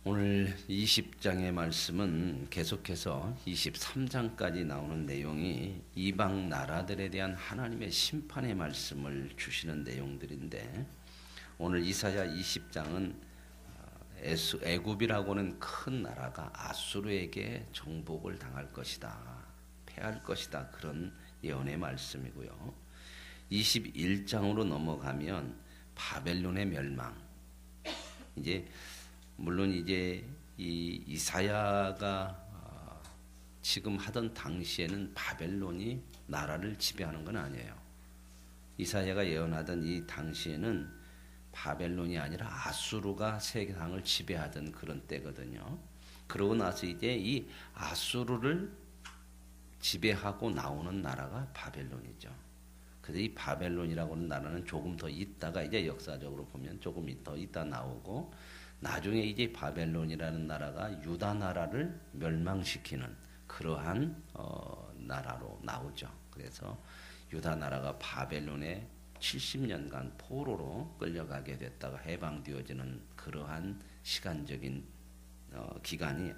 오늘 20장의 말씀은 계속해서 23장까지 나오는 내용이 이방 나라들에 대한 하나님의 심판의 말씀을 주시는 내용들인데, 오늘 이사야 20장은 애굽이라고는 큰 나라가 아수르에게 정복을 당할 것이다, 패할 것이다, 그런 예언의 말씀이고요. 21장으로 넘어가면 바벨론의 멸망. 물론 이제 이 이사야가 지금 하던 당시에는 바벨론이 나라를 지배하는 건 아니에요. 이사야가 예언하던 이 당시에는 바벨론이 아니라 아수르가 세상을 지배하던 그런 때거든요. 그러고 나서 이제 이 아수르를 지배하고 나오는 나라가 바벨론이죠. 그래서 이 바벨론이라고 하는 나라는 조금 더 있다가 이제 역사적으로 보면 조금 더 있다 나오고, 나중에 이제 바벨론이라는 나라가 유다 나라를 멸망시키는 그러한 나라로 나오죠. 그래서 유다 나라가 바벨론에 70년간 포로로 끌려가게 됐다가 해방되어지는 그러한 시간적인 기간이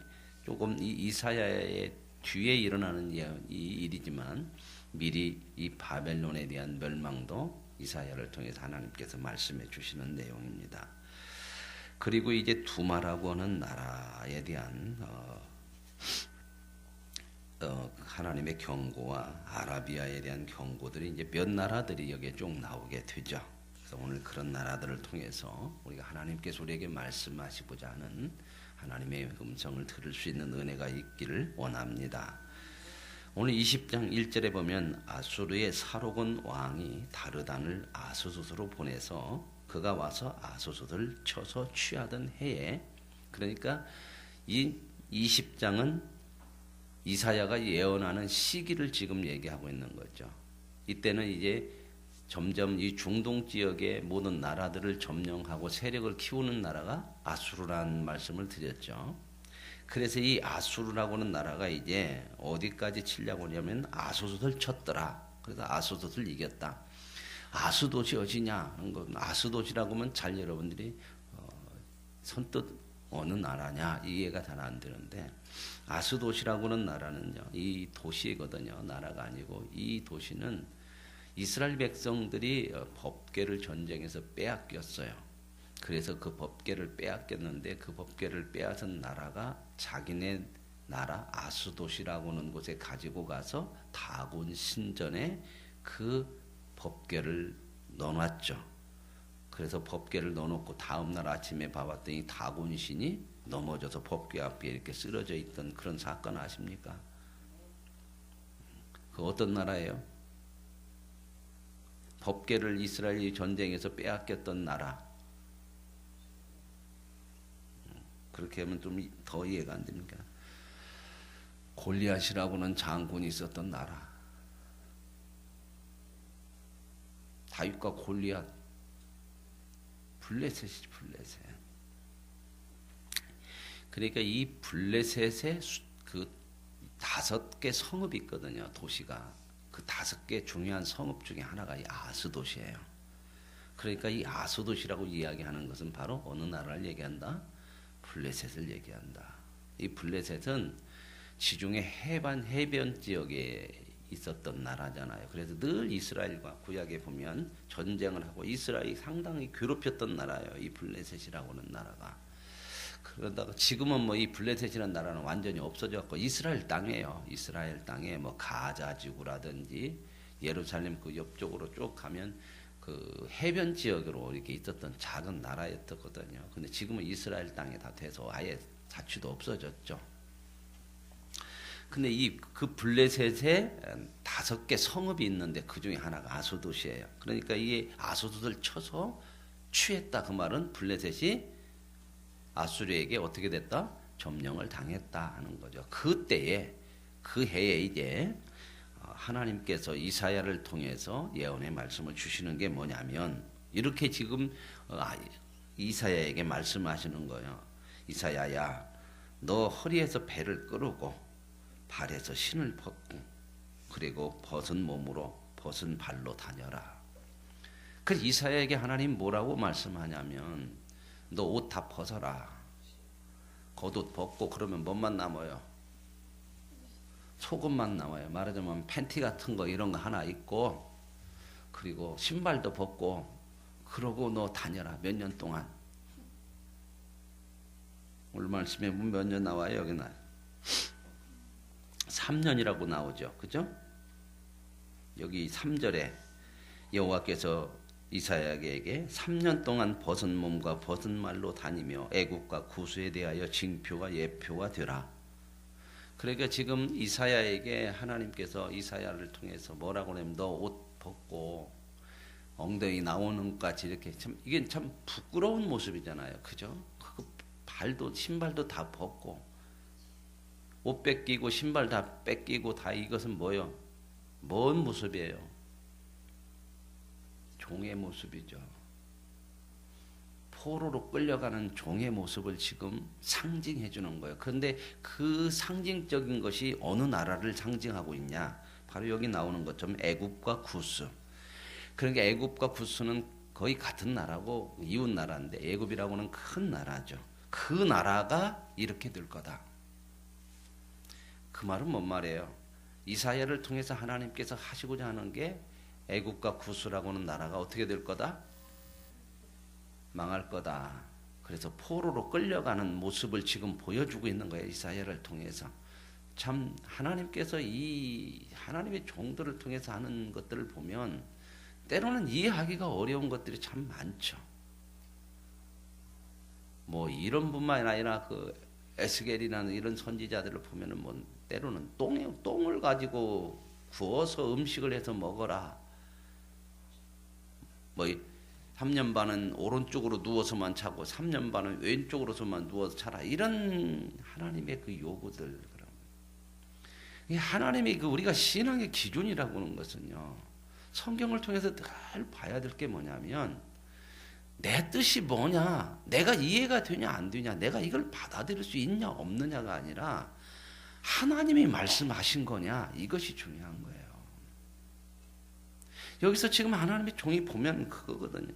조금 이 이사야의 뒤에 일어나는 이 일이지만, 미리 이 바벨론에 대한 멸망도 이사야를 통해서 하나님께서 말씀해 주시는 내용입니다. 그리고 이제 두마라고 하는 나라에 대한 하나님의 경고와 아라비아에 대한 경고들이 이제 몇 나라들이 여기에 쭉 나오게 되죠. 그래서 오늘 그런 나라들을 통해서 우리가 하나님께서 우리에게 말씀하시고자 하는 하나님의 음성을 들을 수 있는 은혜가 있기를 원합니다. 오늘 20장 1절에 보면 아수르의 사로곤 왕이 다르단을 아수소스로 보내서 그가 와서 아수소스를 쳐서 취하던 해에, 그러니까 이 20장은 이사야가 예언하는 시기를 지금 얘기하고 있는 거죠. 이때는 이제 점점 이 중동 지역의 모든 나라들을 점령하고 세력을 키우는 나라가 아수르라는 말씀을 드렸죠. 그래서 이 아수르라고 하는 나라가 이제 어디까지 치려고 하냐면 아수소스를 쳤더라. 그래서 아수소스를 이겼다. 아수도시 어디냐? 아수도시라고 하면 잘 여러분들이 선뜻 어느 나라냐 이해가 잘 안 되는데, 아수도시라고 하는 나라는요, 이 도시거든요. 나라가 아니고 이 도시는 이스라엘 백성들이 법궤를 전쟁에서 빼앗겼어요. 그래서 그 법궤를 빼앗겼는데 그 법궤를 빼앗은 나라가 자기네 나라 아수도시라고 하는 곳에 가지고 가서 다곤 신전에 그 법궤를 넣어놨죠. 그래서 법궤를 넣어놓고 다음날 아침에 봐봤더니 다곤 신이 넘어져서 법궤 앞에 이렇게 쓰러져 있던 그런 사건 아십니까? 그 어떤 나라예요? 법궤를 이스라엘이 전쟁에서 빼앗겼던 나라. 그렇게 하면 좀 더 이해가 안 됩니까? 골리앗이라고는 장군이 있었던 나라. 다윗과 골리앗, 블레셋이지, 블레셋. 그러니까 이 블레셋에 그 5개 성읍이 있거든요, 도시가. 그 5개 중요한 성읍 중에 하나가 이 아수도시예요. 그러니까 이 아수도시라고 이야기하는 것은 바로 어느 나라를 얘기한다? 블레셋을 얘기한다. 이 블레셋은 지중해 해변 지역에 있었던 나라잖아요. 그래서 늘 이스라엘과 구약에 보면 전쟁을 하고 이스라엘이 상당히 괴롭혔던 나라예요. 이 블레셋이라고 하는 나라가. 그러다가 지금은 뭐 이 블레셋이라는 나라는 완전히 없어졌고 이스라엘 땅이에요. 이스라엘 땅에 뭐 가자 지구라든지 예루살렘 그 옆쪽으로 쭉 가면 그 해변 지역으로 이렇게 있었던 작은 나라였거든요. 근데 지금은 이스라엘 땅에 다 돼서 아예 자취도 없어졌죠. 근데 그 블레셋에 5개 성읍이 있는데 그 중에 하나가 아수도시예요. 그러니까 이 아수도를 쳐서 취했다. 그 말은 블레셋이 아수르에게 어떻게 됐다? 점령을 당했다 하는 거죠. 그때에, 그 해에 이제 하나님께서 이사야를 통해서 예언의 말씀을 주시는 게 뭐냐면, 이렇게 지금 이사야에게 말씀하시는 거예요. 이사야야, 너 허리에서 배를 끌고 발에서 신을 벗고 그리고 벗은 몸으로 벗은 발로 다녀라. 그래서 이사야에게 하나님 뭐라고 말씀하냐면, 너 옷 다 벗어라. 겉옷 벗고 그러면 뭐만 남아요? 속옷만 남아요. 말하자면 팬티 같은 거 이런 거 하나 입고 그리고 신발도 벗고 그러고 너 다녀라. 몇 년 동안. 오늘 말씀에 몇 년 나와요? 여기는 3년이라고 나오죠. 그죠? 여기 3절에 여호와께서 이사야에게 3년 동안 벗은 몸과 벗은 말로 다니며 애국과 구수에 대하여 징표와 예표가 되라. 그러니까 지금 이사야에게 하나님께서 이사야를 통해서 뭐라고 하냐면 너 옷 벗고 엉덩이 나오는 것까지 이렇게 참 이게 참 부끄러운 모습이잖아요. 그죠? 그 발도 신발도 다 벗고 옷 뺏기고 신발 다 뺏기고 다 이것은 뭐예요? 뭔 모습이에요? 종의 모습이죠. 포로로 끌려가는 종의 모습을 지금 상징해 주는 거예요. 그런데 그 상징적인 것이 어느 나라를 상징하고 있냐? 바로 여기 나오는 것처럼 애굽과 구스. 그러니까 애굽과 구스는 거의 같은 나라고 이웃 나라인데 애굽이라고는 큰 나라죠. 그 나라가 이렇게 될 거다. 그 말은 뭔 말이에요? 이사야를 통해서 하나님께서 하시고자 하는 게 애굽과 구스라고 하는 나라가 어떻게 될 거다? 망할 거다. 그래서 포로로 끌려가는 모습을 지금 보여주고 있는 거예요. 이사야를 통해서. 참 하나님께서 이 하나님의 종들을 통해서 하는 것들을 보면 때로는 이해하기가 어려운 것들이 참 많죠. 뭐 이런 뿐만 아니라 그 에스겔이라는 이런 선지자들을 보면은 뭐 때로는 똥을 가지고 구워서 음식을 해서 먹어라. 뭐 3년 반은 오른쪽으로 누워서만 자고 3년 반은 왼쪽으로서만 누워서 자라. 이런 하나님의 그 요구들. 이 하나님의 그 우리가 신앙의 기준이라고 하는 것은요. 성경을 통해서 늘 봐야 될 게 뭐냐면 내 뜻이 뭐냐, 내가 이해가 되냐 안 되냐, 내가 이걸 받아들일 수 있냐 없느냐가 아니라 하나님이 말씀하신 거냐, 이것이 중요한 거예요. 여기서 지금 하나님의 종이 보면 그거거든요.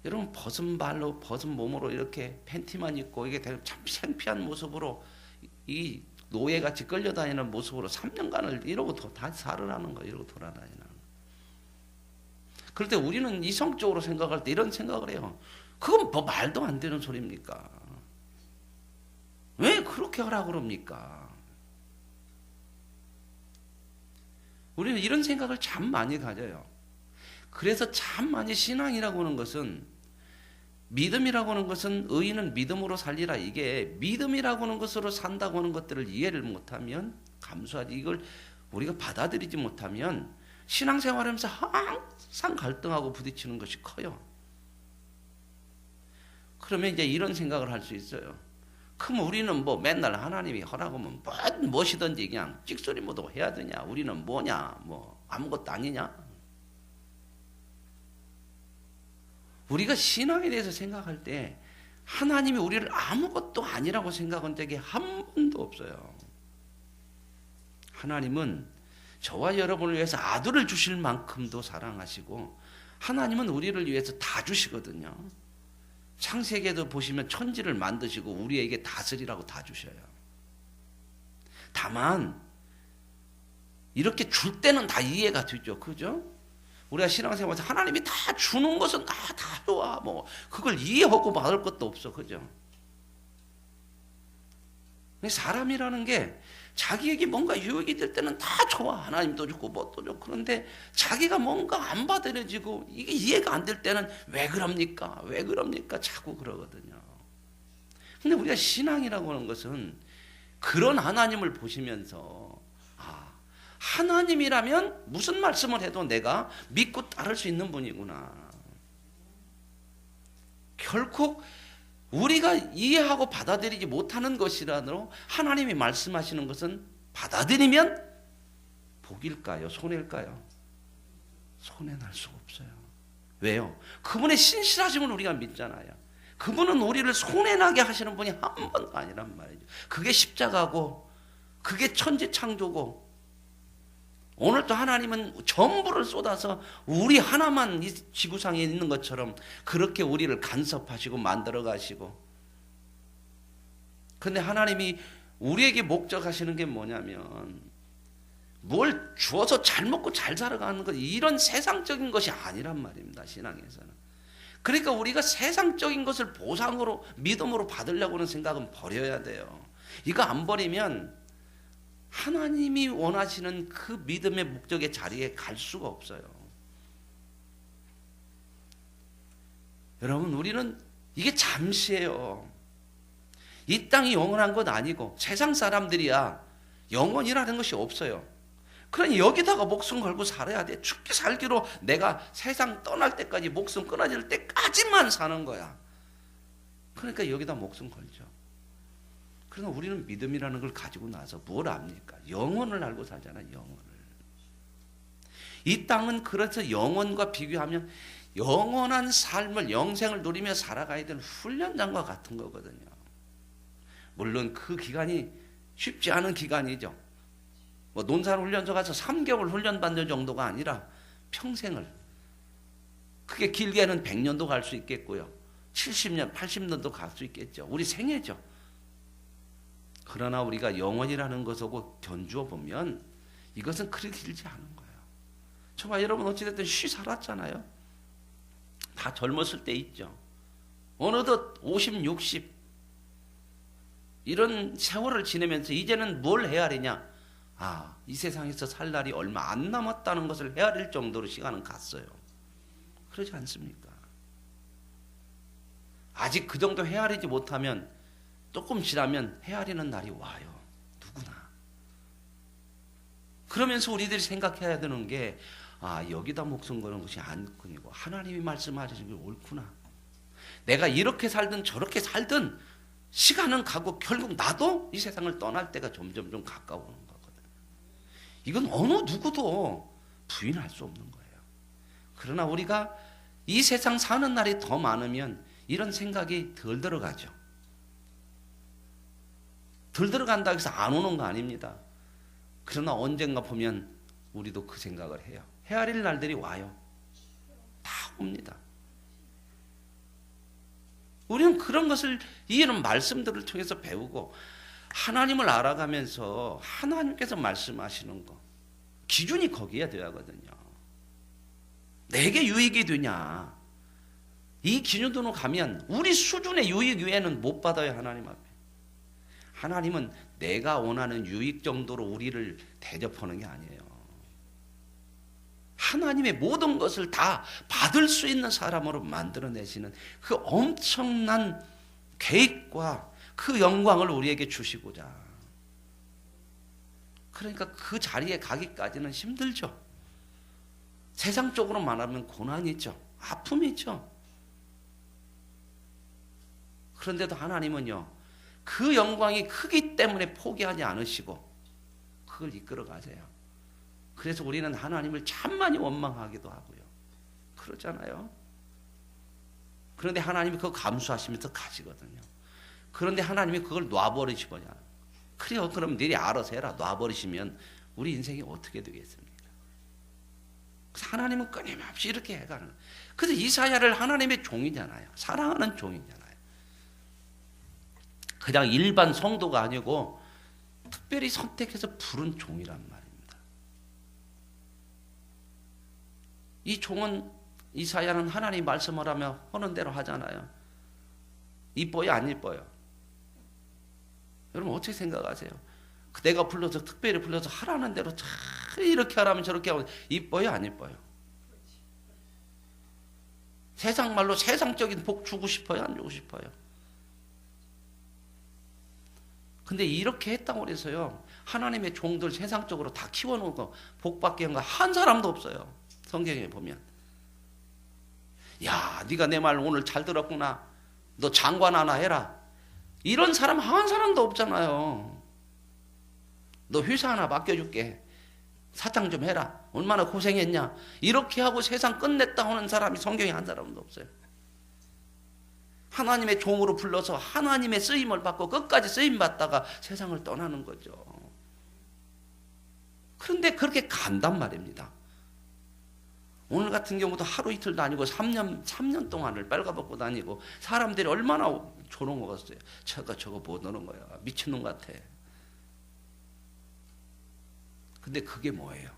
여러분 벗은 발로 벗은 몸으로 이렇게 팬티만 입고 이게 참 창피한 모습으로 이 노예같이 끌려다니는 모습으로 3년간을 이러고 다 살으라는 거예요. 이러고 돌아다니는 거예요. 그럴 때 우리는 이성적으로 생각할 때 이런 생각을 해요. 그건 뭐 말도 안 되는 소리입니까? 왜 그렇게 하라고 그럽니까? 우리는 이런 생각을 참 많이 가져요. 그래서 참 많이 신앙이라고 하는 것은 믿음이라고 하는 것은 의인은 믿음으로 살리라. 이게 믿음이라고 하는 것으로 산다고 하는 것들을 이해를 못하면 감수하지 이걸 우리가 받아들이지 못하면 신앙생활하면서 항상 갈등하고 부딪히는 것이 커요. 그러면 이제 이런 생각을 할 수 있어요. 그럼 우리는 뭐 맨날 하나님이 허락하면 무엇이든지 그냥 찍소리 모두 해야 되냐? 우리는 뭐냐? 뭐 아무것도 아니냐? 우리가 신앙에 대해서 생각할 때 하나님이 우리를 아무것도 아니라고 생각한 적이 한 번도 없어요. 하나님은 저와 여러분을 위해서 아들을 주실 만큼도 사랑하시고 하나님은 우리를 위해서 다 주시거든요. 창세기에도 보시면 천지를 만드시고 우리에게 다스리라고 다 주셔요. 다만 이렇게 줄 때는 다 이해가 되죠. 그죠? 우리가 신앙생활에서 하나님이 다 주는 것은 다 좋아. 뭐 그걸 이해하고 받을 것도 없어. 그죠? 사람이라는 게 자기에게 뭔가 유익이 될 때는 다 좋아. 하나님도 좋고 뭣도 좋고. 그런데 자기가 뭔가 안 받아들여지고 이게 이해가 안 될 때는 왜 그럽니까? 왜 그럽니까? 자꾸 그러거든요. 근데 우리가 신앙이라고 하는 것은 그런 하나님을 보시면서 하나님이라면 무슨 말씀을 해도 내가 믿고 따를 수 있는 분이구나. 결코 우리가 이해하고 받아들이지 못하는 것이라도 하나님이 말씀하시는 것은 받아들이면 복일까요? 손해일까요? 손해날 수가 없어요. 왜요? 그분의 신실하심을 우리가 믿잖아요. 그분은 우리를 손해나게 하시는 분이 한 번도 아니란 말이죠. 그게 십자가고 그게 천지창조고 오늘도 하나님은 전부를 쏟아서 우리 하나만 이 지구상에 있는 것처럼 그렇게 우리를 간섭하시고 만들어 가시고 근데 하나님이 우리에게 목적하시는 게 뭐냐면 뭘 주어서 잘 먹고 잘 살아가는 것, 이런 세상적인 것이 아니란 말입니다. 신앙에서는. 그러니까 우리가 세상적인 것을 보상으로 믿음으로 받으려고 하는 생각은 버려야 돼요. 이거 안 버리면 하나님이 원하시는 그 믿음의 목적의 자리에 갈 수가 없어요. 여러분, 우리는 이게 잠시예요. 이 땅이 영원한 건 아니고 세상 사람들이야 영원이라는 것이 없어요. 그러니 여기다가 목숨 걸고 살아야 돼. 죽기 살기로 내가 세상 떠날 때까지, 목숨 끊어질 때까지만 사는 거야. 그러니까 여기다 목숨 걸죠. 그러나 우리는 믿음이라는 걸 가지고 나서 뭘 압니까? 영원을 알고 살잖아요. 영원을. 이 땅은 그래서 영원과 비교하면 영원한 삶을, 영생을 누리며 살아가야 되는 훈련장과 같은 거거든요. 물론 그 기간이 쉽지 않은 기간이죠. 뭐 논산훈련소 가서 3개월 훈련받는 정도가 아니라 평생을, 그게 길게는 100년도 갈 수 있겠고요. 70년, 80년도 갈 수 있겠죠. 우리 생애죠. 그러나 우리가 영원이라는 것하고 견주어 보면 이것은 그렇게 길지 않은 거예요. 정말 여러분 어찌됐든 쉬 살았잖아요. 다 젊었을 때 있죠. 어느덧 50, 60 이런 세월을 지내면서 이제는 뭘 헤아리냐? 이 세상에서 살 날이 얼마 안 남았다는 것을 헤아릴 정도로 시간은 갔어요. 그러지 않습니까? 아직 그 정도 헤아리지 못하면 조금 지나면 헤아리는 날이 와요. 누구나. 그러면서 우리들이 생각해야 되는 게 여기다 목숨 거는 것이 아니고 하나님이 말씀하시는 게 옳구나. 내가 이렇게 살든 저렇게 살든 시간은 가고 결국 나도 이 세상을 떠날 때가 점점 좀 가까워오는 거거든요. 이건 어느 누구도 부인할 수 없는 거예요. 그러나 우리가 이 세상 사는 날이 더 많으면 이런 생각이 덜 들어가죠. 덜 들어간다고 해서 안 오는 거 아닙니다. 그러나 언젠가 보면 우리도 그 생각을 해요. 헤아릴 날들이 와요. 다 옵니다. 우리는 그런 것을, 이런 말씀들을 통해서 배우고 하나님을 알아가면서 하나님께서 말씀하시는 거, 기준이 거기에 돼야 하거든요. 내게 유익이 되냐, 이 기준으로 가면 우리 수준의 유익 외에는 못 받아요. 하나님 앞에. 하나님은 내가 원하는 유익 정도로 우리를 대접하는 게 아니에요. 하나님의 모든 것을 다 받을 수 있는 사람으로 만들어내시는 그 엄청난 계획과 그 영광을 우리에게 주시고자. 그러니까 그 자리에 가기까지는 힘들죠. 세상적으로 말하면 고난이죠. 아픔이죠. 그런데도 하나님은요, 그 영광이 크기 때문에 포기하지 않으시고 그걸 이끌어 가세요. 그래서 우리는 하나님을 참 많이 원망하기도 하고요. 그러잖아요. 그런데 하나님이 그거 감수하시면서 가시거든요. 그런데 하나님이 그걸 놔버리시거냐. 그래요. 그럼 너희 알아서 해라. 놔버리시면 우리 인생이 어떻게 되겠습니까? 그래서 하나님은 끊임없이 이렇게 해가는 거예요. 그래서 이사야를 하나님의 종이잖아요. 사랑하는 종이잖아요. 그냥 일반 성도가 아니고 특별히 선택해서 부른 종이란 말입니다. 이 종은, 이사야는 하나님 말씀을 하며 하는 대로 하잖아요. 이뻐요, 안 이뻐요? 여러분 어떻게 생각하세요? 내가 불러서, 특별히 불러서 하라는 대로 이렇게 하라면 저렇게 하고, 이뻐요, 안 이뻐요? 세상 말로 세상적인 복 주고 싶어요, 안 주고 싶어요? 근데 이렇게 했다고 해서요, 하나님의 종들 세상적으로 다 키워놓고 복받게 한 거 한 사람도 없어요. 성경에 보면. 야, 네가 내 말 오늘 잘 들었구나. 너 장관 하나 해라. 이런 사람 한 사람도 없잖아요. 너 회사 하나 맡겨줄게. 사장 좀 해라. 얼마나 고생했냐. 이렇게 하고 세상 끝냈다 하는 사람이 성경에 한 사람도 없어요. 하나님의 종으로 불러서 하나님의 쓰임을 받고 끝까지 쓰임 받다가 세상을 떠나는 거죠. 그런데 그렇게 간단 말입니다. 오늘 같은 경우도 하루 이틀도 아니고 3년 동안을 빨가벗고 다니고 사람들이 얼마나 조롱 먹었어요. 저거 뭐 노는 거야. 미친놈 같아. 근데 그게 뭐예요?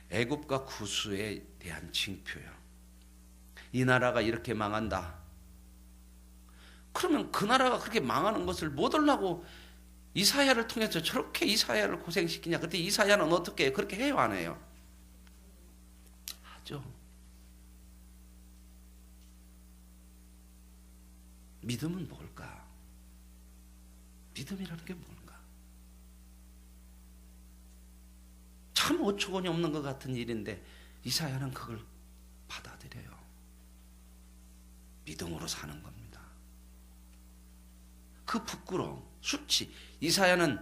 애굽과 구스에 대한 징표예요. 이 나라가 이렇게 망한다. 그러면 그 나라가 그렇게 망하는 것을 못 하려고 이사야를 통해서 저렇게 이사야를 고생시키냐. 그때 이사야는 어떻게 해요? 그렇게 해요, 안 해요? 하죠. 믿음은 뭘까? 믿음이라는 게 뭔가? 참 어처구니 없는 것 같은 일인데 이사야는 그걸 받아들여요. 믿음으로 사는 겁니다. 그 부끄러움, 수치. 이사야는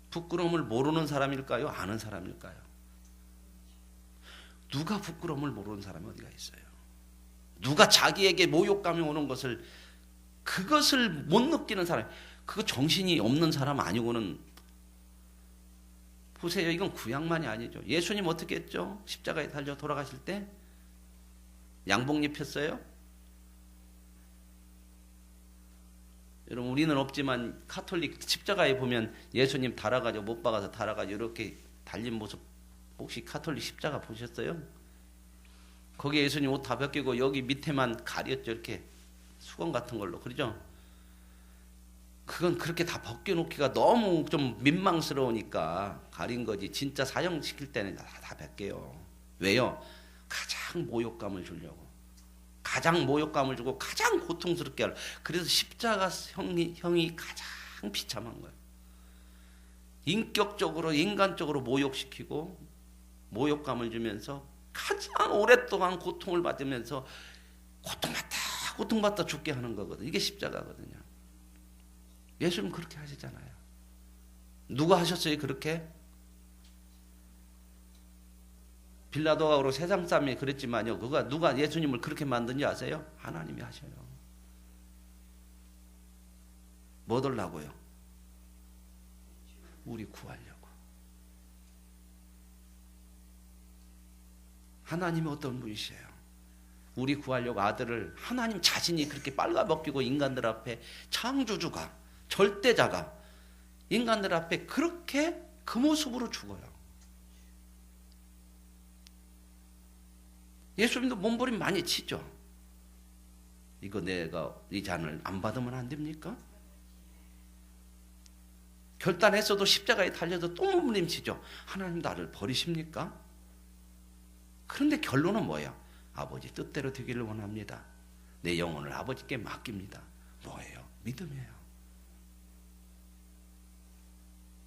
부끄러움을 모르는 사람일까요? 아는 사람일까요? 누가 부끄러움을 모르는 사람이 어디가 있어요? 누가 자기에게 모욕감이 오는 것을 그것을 못 느끼는 사람, 그거 정신이 없는 사람 아니고는 보세요. 이건 구약만이 아니죠. 예수님 어떻게 했죠? 십자가에 달려 돌아가실 때 양복 입혔어요? 여러분 우리는 없지만 카톨릭 십자가에 보면 예수님 달아가지고 못 박아서 달아가지고 이렇게 달린 모습 혹시 카톨릭 십자가 보셨어요? 거기에 예수님 옷 다 벗기고 여기 밑에만 가렸죠. 이렇게 수건 같은 걸로. 그러죠? 그건 그렇게 다 벗겨놓기가 너무 좀 민망스러우니까 가린 거지. 진짜 사형시킬 때는 다 벗겨요. 왜요? 가장 모욕감을 주려고. 가장 모욕감을 주고 가장 고통스럽게 하려고. 그래서 십자가 형이 가장 비참한 거예요. 인격적으로 인간적으로 모욕시키고 모욕감을 주면서 가장 오랫동안 고통을 받으면서 고통받다 죽게 하는 거거든요. 이게 십자가거든요. 예수님 그렇게 하시잖아요. 누가 하셨어요? 그렇게? 빌라도가 세상 사람이 그랬지만요. 누가 예수님을 그렇게 만든지 아세요? 하나님이 하셔요. 뭐 얻으려고요? 우리 구하려고. 하나님이 어떤 분이세요? 우리 구하려고 아들을 하나님 자신이 그렇게 빨가벗기고 인간들 앞에 창조주가 절대자가 인간들 앞에 그렇게 그 모습으로 죽어요. 예수님도 몸부림 많이 치죠. 이거 내가 이 잔을 안 받으면 안 됩니까? 결단했어도 십자가에 달려서 또 몸부림치죠. 하나님 나를 버리십니까? 그런데 결론은 뭐예요? 아버지 뜻대로 되기를 원합니다. 내 영혼을 아버지께 맡깁니다. 뭐예요? 믿음이에요.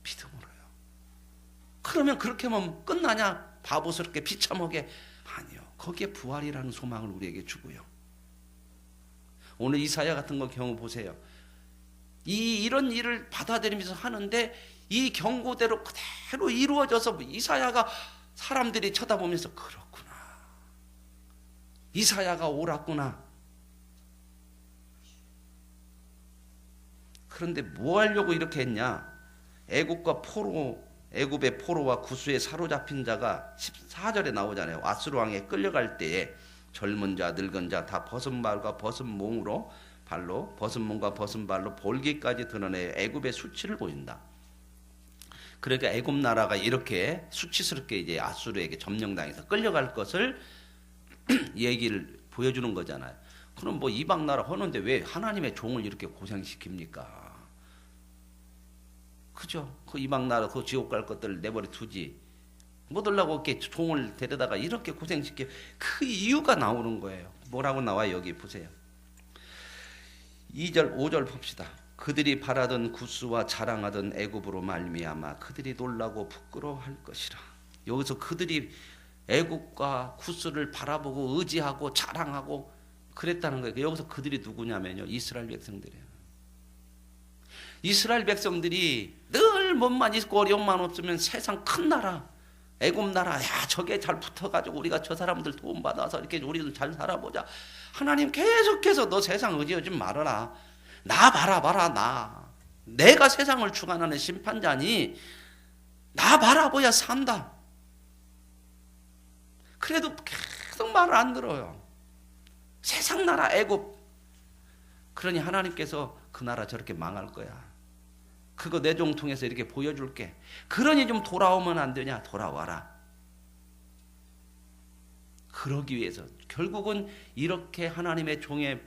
믿음으로요. 그러면 그렇게 하면 끝나냐? 바보스럽게 비참하게. 아니요. 거기에 부활이라는 소망을 우리에게 주고요. 오늘 이사야 같은 거 경우 보세요. 이런 일을 받아들이면서 하는데 이 경고대로 그대로 이루어져서 이사야가 사람들이 쳐다보면서 그렇구나. 이사야가 옳았구나. 그런데 뭐 하려고 이렇게 했냐? 애굽의 포로와 구스에 사로잡힌 자가 14절에 나오잖아요. 아수르 왕에 끌려갈 때에 젊은 자, 늙은 자 다 벗은 발과 벗은 몸으로 발로 벗은 몸과 벗은 발로 볼기까지 드러내 애굽의 수치를 보인다. 그러니까 애굽 나라가 이렇게 수치스럽게 이제 아수르에게 점령당해서 끌려갈 것을 얘기를 보여주는 거잖아요. 그럼 뭐 이방 나라 하는데 왜 하나님의 종을 이렇게 고생시킵니까? 그죠? 그 이방 나라 그 지옥 갈 것들을 내버려 두지. 못 하려고 이렇게 종을 데려다가 이렇게 고생시켜. 그 이유가 나오는 거예요. 뭐라고 나와요? 여기 보세요. 2절, 5절 봅시다. 그들이 바라던 구스와 자랑하던 애굽으로 말미암아 그들이 놀라고 부끄러워할 것이라. 여기서 그들이 애굽과 구스를 바라보고 의지하고 자랑하고 그랬다는 거예요. 여기서 그들이 누구냐면요. 이스라엘 백성들이에요. 이스라엘 백성들이 늘 몸만 있고 어려움만 없으면 세상 큰 나라, 애굽 나라, 야 저게 잘 붙어가지고 우리가 저 사람들 도움 받아서 이렇게 우리도 잘 살아보자. 하나님 계속해서 너 세상 의지하지 말아라. 나 바라봐라 나. 내가 세상을 주관하는 심판자니 나 바라봐야 산다. 그래도 계속 말을 안 들어요. 세상 나라 애굽. 그러니 하나님께서 그 나라 저렇게 망할 거야. 그거 내 종 통해서 이렇게 보여줄게. 그러니 좀 돌아오면 안 되냐? 돌아와라. 그러기 위해서 결국은 이렇게 하나님의 종의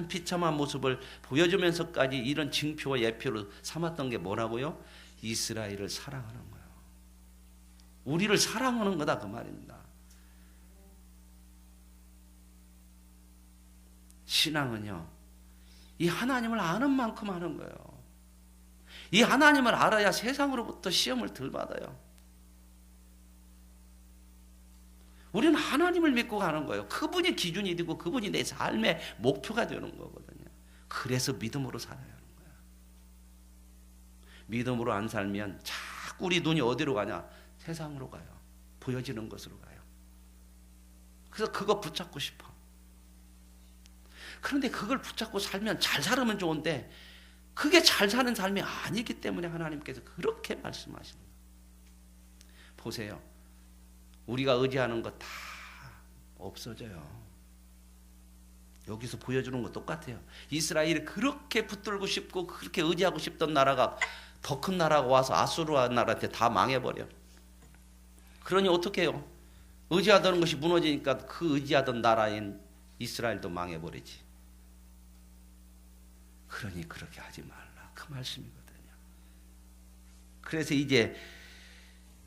비참한 모습을 보여주면서까지 이런 징표와 예표로 삼았던 게 뭐라고요? 이스라엘을 사랑하는 거예요. 우리를 사랑하는 거다 그 말입니다. 신앙은요, 이 하나님을 아는 만큼 하는 거예요. 이 하나님을 알아야 세상으로부터 시험을 덜 받아요. 우리는 하나님을 믿고 가는 거예요. 그분이 기준이 되고 그분이 내 삶의 목표가 되는 거거든요. 그래서 믿음으로 살아야 하는 거예요. 믿음으로 안 살면 자꾸 우리 눈이 어디로 가냐? 세상으로 가요. 보여지는 것으로 가요. 그래서 그거 붙잡고 싶어. 그런데 그걸 붙잡고 살면 잘 살면 좋은데 그게 잘 사는 삶이 아니기 때문에 하나님께서 그렇게 말씀하시는 거예요. 보세요. 우리가 의지하는 거 다 없어져요. 여기서 보여주는 거 똑같아요. 이스라엘이 그렇게 붙들고 싶고 그렇게 의지하고 싶던 나라가 더 큰 나라가 와서 아수르 나라한테 다 망해버려. 그러니 어떻게 해요? 의지하던 것이 무너지니까 그 의지하던 나라인 이스라엘도 망해버리지. 그러니 그렇게 하지 말라. 그 말씀이거든요. 그래서 이제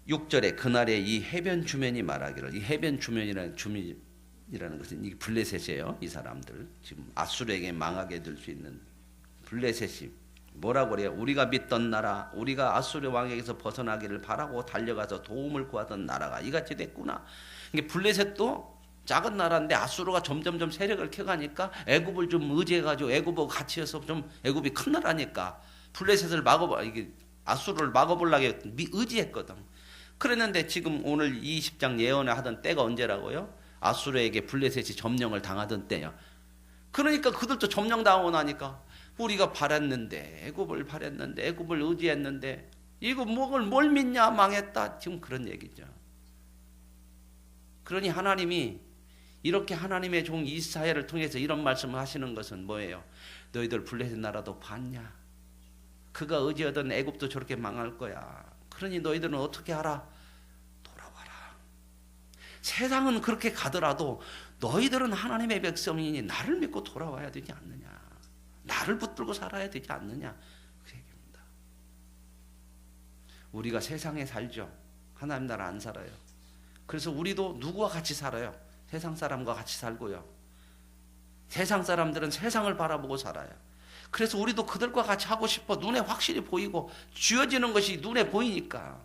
6절에 그날에 이 해변 주민이 말하기를, 이 해변 주민이라는 것은 이 블레셋이에요. 이 사람들 지금 아수르에게 망하게 될 수 있는 블레셋이 뭐라고 그래요? 우리가 믿던 나라, 우리가 아수르 왕에게서 벗어나기를 바라고 달려가서 도움을 구하던 나라가 이같이 됐구나. 이게 블레셋도 작은 나라인데 아수르가 점점점 세력을 켜가니까 애굽을 좀 의지해가지고 애굽하고 같이 해서 좀 애굽이 큰 나라니까 블레셋을 이게 아수르를 막아보려고 의지했거든. 그랬는데 지금 오늘 20장 예언을 하던 때가 언제라고요? 아수르에게 블레셋이 점령을 당하던 때요. 그러니까 그들도 점령당하고 나니까 우리가 바랬는데 애굽을 바랬는데 애굽을 의지했는데 이거 뭘 믿냐 망했다. 지금 그런 얘기죠. 그러니 하나님이 이렇게 하나님의 종 이사야를 통해서 이런 말씀을 하시는 것은 뭐예요? 너희들 블레셋 나라도 봤냐? 그가 의지하던 애굽도 저렇게 망할 거야. 그러니 너희들은 어떻게 하라? 돌아와라. 세상은 그렇게 가더라도 너희들은 하나님의 백성이니 나를 믿고 돌아와야 되지 않느냐. 나를 붙들고 살아야 되지 않느냐. 그 얘기입니다. 우리가 세상에 살죠. 하나님 나라 안 살아요. 그래서 우리도 누구와 같이 살아요? 세상 사람과 같이 살고요. 세상 사람들은 세상을 바라보고 살아요. 그래서 우리도 그들과 같이 하고 싶어. 눈에 확실히 보이고 쥐어지는 것이 눈에 보이니까.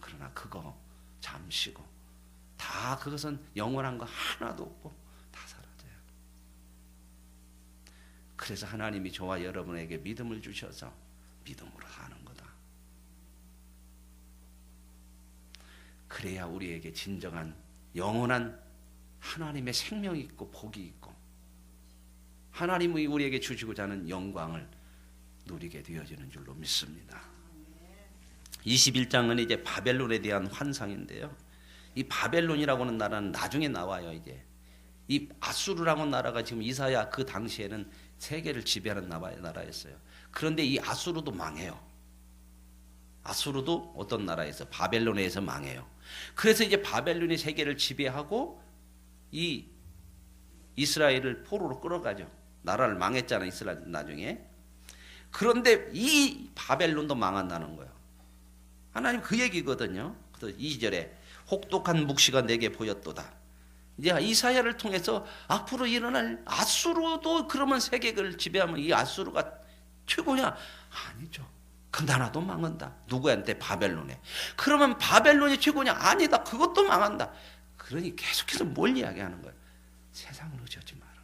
그러나 그거 잠시고 다 그것은 영원한 거 하나도 없고 다 사라져요. 그래서 하나님이 저와 여러분에게 믿음을 주셔서 믿음으로 사는 거다. 그래야 우리에게 진정한 영원한 하나님의 생명이 있고 복이 있고 하나님이 우리에게 주시고자 하는 영광을 누리게 되어지는 줄로 믿습니다. 21장은 이제 바벨론에 대한 환상인데요. 이 바벨론이라고 하는 나라는 나중에 나와요. 이제 이 아수르라고 하는 나라가 지금 이사야 그 당시에는 세계를 지배하는 나라였어요. 그런데 이 아수르도 망해요. 아수르도 어떤 나라에서 바벨론에서 망해요. 그래서 이제 바벨론이 세계를 지배하고 이 이스라엘을 포로로 끌어가죠. 나라를 망했잖아요. 이스라엘 나중에. 그런데 이 바벨론도 망한다는 거예요. 하나님 그 얘기거든요. 그래서 2절에 혹독한 묵시가 내게 보였도다. 이제 이사야를 통해서 앞으로 일어날 아수르도 그러면 세계를 지배하면 이 아수르가 최고냐? 아니죠. 그 나라도 망한다. 누구한테? 바벨론에. 그러면 바벨론이 최고냐? 아니다. 그것도 망한다. 그러니 계속해서 뭘 이야기하는 거예요? 세상을 의지하지 말아라.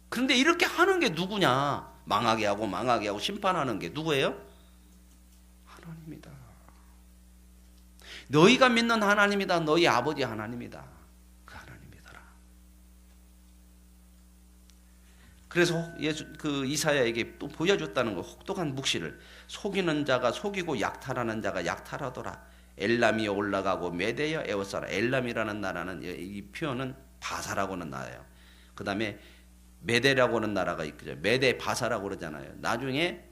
그런데 이렇게 하는 게 누구냐? 망하게 하고 심판하는 게 누구예요? 하나님이다. 너희가 믿는 하나님이다. 너희 아버지 하나님이다. 그 하나님이더라. 그래서 그 이사야에게 또 보여줬다는 거. 혹독한 묵시를 속이는 자가 속이고 약탈하는 자가 약탈하더라. 엘람이 올라가고 메대여 에워싸라. 엘람이라는 나라는 이 표현은 바사라고 하는 나라예요. 그 다음에 메대라고 하는 나라가 있죠. 메대 바사라고 그러잖아요. 나중에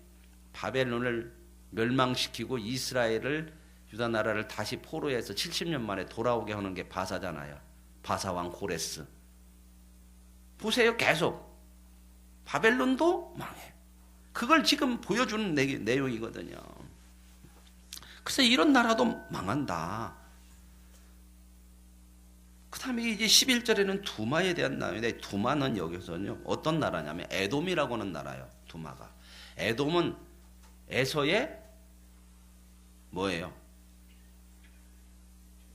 바벨론을 멸망시키고 이스라엘을 유다 나라를 다시 포로해서 70년 만에 돌아오게 하는 게 바사잖아요. 바사왕 고레스. 보세요. 계속 바벨론도 망해. 그걸 지금 보여주는 내용이거든요. 그래서 이런 나라도 망한다. 그 다음에 이제 11절에는 두마에 대한 나라인데, 두마는 여기서는요 어떤 나라냐면 에돔이라고 하는 나라예요. 두마가. 에돔은 에서의 뭐예요?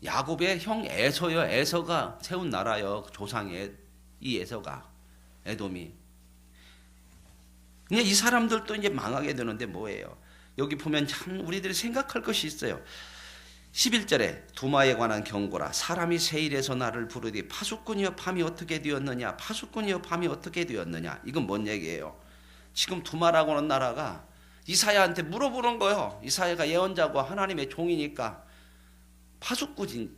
야곱의 형 에서요. 에서가 세운 나라요. 조상의 이 에서가, 에돔이. 이 사람들도 이제 망하게 되는데 뭐예요? 여기 보면 참 우리들이 생각할 것이 있어요. 11절에 두마에 관한 경고라. 사람이 세일에서 나를 부르되 파수꾼이여 밤이 어떻게 되었느냐. 파수꾼이여 밤이 어떻게 되었느냐. 이건 뭔 얘기예요? 지금 두마라고 하는 나라가 이사야한테 물어보는 거예요. 이사야가 예언자고 하나님의 종이니까 파수꾼인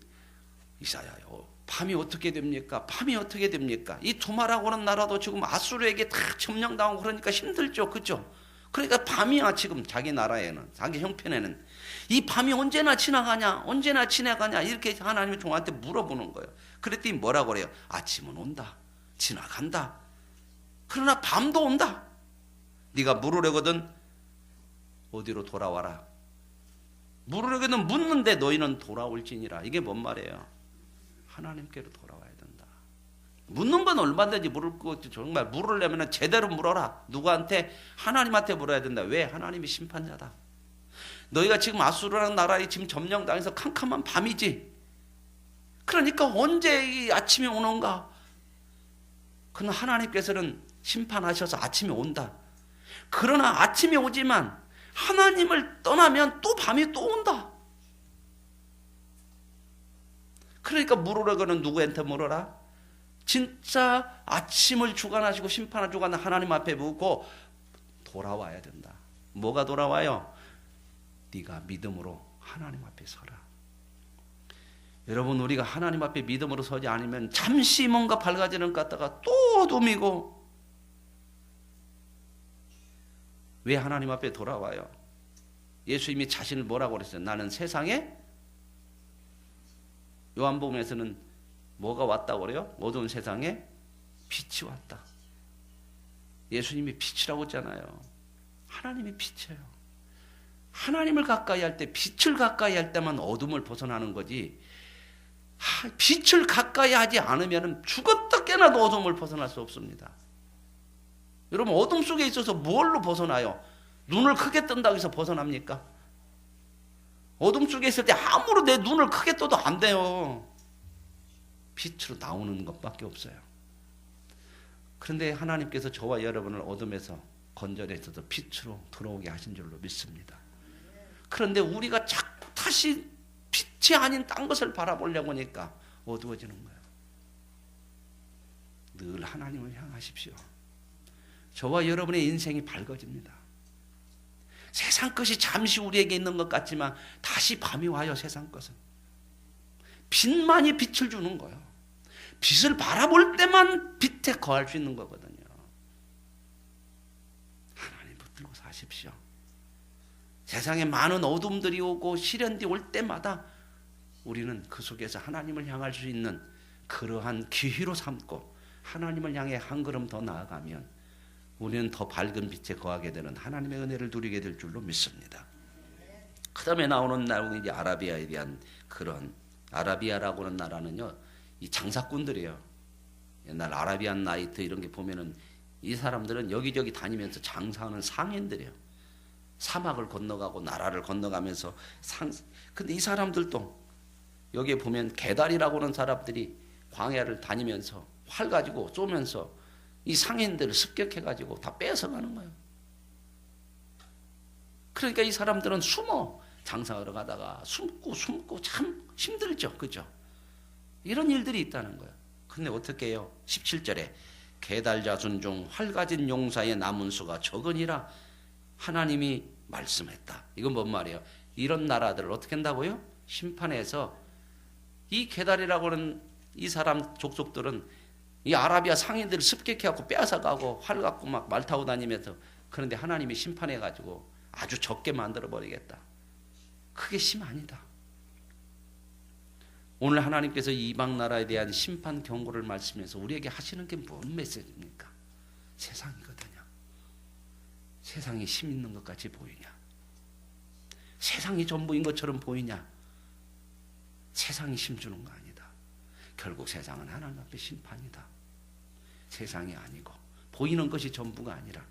이사야요. 밤이 어떻게 됩니까? 밤이 어떻게 됩니까? 이 두마라고 하는 나라도 지금 아수르에게 다 점령당하고 그러니까 힘들죠. 그죠? 그러니까 밤이야 지금 자기 나라에는, 자기 형편에는. 이 밤이 언제나 지나가냐, 언제나 지나가냐, 이렇게 하나님의 종한테 물어보는 거예요. 그랬더니 뭐라고 그래요? 아침은 온다, 지나간다. 그러나 밤도 온다. 네가 물으려거든 어디로 돌아와라. 물으려거든 묻는데 너희는 돌아올지니라. 이게 뭔 말이에요? 하나님께로 돌아와야 된다. 묻는 건 얼마든지 물을 거지. 정말 물으려면 제대로 물어라. 누구한테? 하나님한테 물어야 된다. 왜? 하나님이 심판자다. 너희가 지금 아수르라는 나라에 지금 점령당해서 캄캄한 밤이지. 그러니까 언제 이 아침이 오는가? 그러나 하나님께서는 심판하셔서 아침이 온다. 그러나 아침이 오지만 하나님을 떠나면 또 밤이 또 온다. 그러니까 물으려고는 누구한테 물어라? 진짜 아침을 주관하시고 심판을 주관하는 하나님 앞에 묻고 돌아와야 된다. 뭐가 돌아와요? 네가 믿음으로 하나님 앞에 서라. 여러분, 우리가 하나님 앞에 믿음으로 서지 않으면 잠시 뭔가 밝아지는 것 같다가 또 어둠이고. 왜 하나님 앞에 돌아와요? 예수님이 자신을 뭐라고 그랬어요? 나는 세상에, 요한복음에서는 뭐가 왔다고 그래요? 어두운 세상에 빛이 왔다. 예수님이 빛이라고 했잖아요. 하나님이 빛이에요. 하나님을 가까이 할 때, 빛을 가까이 할 때만 어둠을 벗어나는 거지, 빛을 가까이 하지 않으면 죽었다 깨나도 어둠을 벗어날 수 없습니다. 여러분, 어둠 속에 있어서 뭘로 벗어나요? 눈을 크게 뜬다고 해서 벗어납니까? 어둠 속에 있을 때 아무리 내 눈을 크게 떠도 안 돼요. 빛으로 나오는 것밖에 없어요. 그런데 하나님께서 저와 여러분을 어둠에서 건져내셔서 빛으로 들어오게 하신 줄로 믿습니다. 그런데 우리가 자꾸 다시 빛이 아닌 딴 것을 바라보려고 하니까 어두워지는 거예요. 늘 하나님을 향하십시오. 저와 여러분의 인생이 밝아집니다. 세상 것이 잠시 우리에게 있는 것 같지만 다시 밤이 와요. 세상 것은 빛만이 빛을 주는 거예요. 빛을 바라볼 때만 빛에 거할 수 있는 거거든요. 하나님 붙들고 사십시오. 세상에 많은 어둠들이 오고 시련이 올 때마다 우리는 그 속에서 하나님을 향할 수 있는 그러한 기회로 삼고 하나님을 향해 한 걸음 더 나아가면 우리는 더 밝은 빛에 거하게 되는 하나님의 은혜를 누리게 될 줄로 믿습니다. 그 다음에 나오는 내용이 이제 아라비아에 대한 그런, 아라비아라고 하는 나라는요, 이 장사꾼들이에요. 옛날 아라비안 나이트 이런 게 보면은 이 사람들은 여기저기 다니면서 장사하는 상인들이에요. 사막을 건너가고 나라를 건너가면서 근데 이 사람들도 여기에 보면 게달이라고 하는 사람들이 광야를 다니면서 활 가지고 쏘면서 이 상인들을 습격해가지고 다 뺏어가는 거예요. 그러니까 이 사람들은 숨어 장사하러 가다가 숨고 참 힘들죠. 그죠? 이런 일들이 있다는 거예요. 근데 어떻게 해요? 17절에 게달 자손 중 활 가진 용사의 남은 수가 적으니라 하나님이 말씀했다. 이건 뭔 말이에요? 이런 나라들을 어떻게 한다고요? 심판해서 이 게달이라고 하는 이 사람 족속들은 이 아라비아 상인들을 습격해갖고 빼앗아가고 활 갖고 막 말 타고 다니면서, 그런데 하나님이 심판해가지고 아주 적게 만들어버리겠다. 그게 심 아니다. 오늘 하나님께서 이방 나라에 대한 심판 경고를 말씀해서 우리에게 하시는 게 뭔 메시지입니까? 세상이거든요. 세상이 심 있는 것 같이 보이냐? 세상이 전부인 것처럼 보이냐? 세상이 심 주는 거 아니다. 결국 세상은 하나님 앞에 심판이다. 세상이 아니고 보이는 것이 전부가 아니라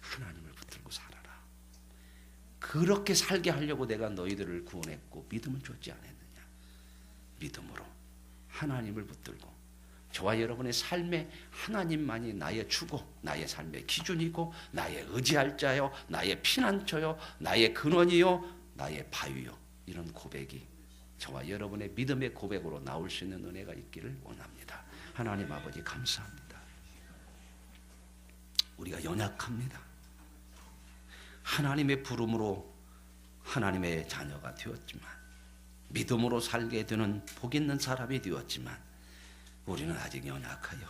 하나님을 붙들고 살아라. 그렇게 살게 하려고 내가 너희들을 구원했고 믿음을 줬지 않았느냐? 믿음으로 하나님을 붙들고, 저와 여러분의 삶에 하나님만이 나의 주고 나의 삶의 기준이고 나의 의지할 자요, 나의 피난처요, 나의 근원이요, 나의 바위요, 이런 고백이 저와 여러분의 믿음의 고백으로 나올 수 있는 은혜가 있기를 원합니다. 하나님 아버지 감사합니다. 우리가 연약합니다. 하나님의 부름으로 하나님의 자녀가 되었지만, 믿음으로 살게 되는 복 있는 사람이 되었지만, 우리는 아직 연약하여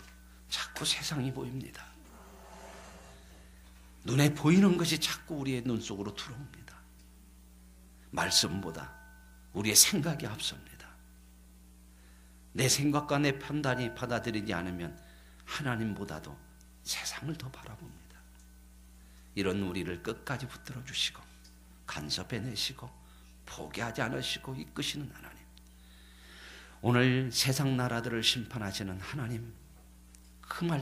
자꾸 세상이 보입니다. 눈에 보이는 것이 자꾸 우리의 눈 속으로 들어옵니다. 말씀보다 우리의 생각이 앞섭니다. 내 생각과 내 판단이 받아들이지 않으면 하나님보다도 세상을 더 바라봅니다. 이런 우리를 끝까지 붙들어 주시고 간섭해내시고 포기하지 않으시고 이끄시는 하나님, 오늘 세상 나라들을 심판하시는 하나님, 그 말씀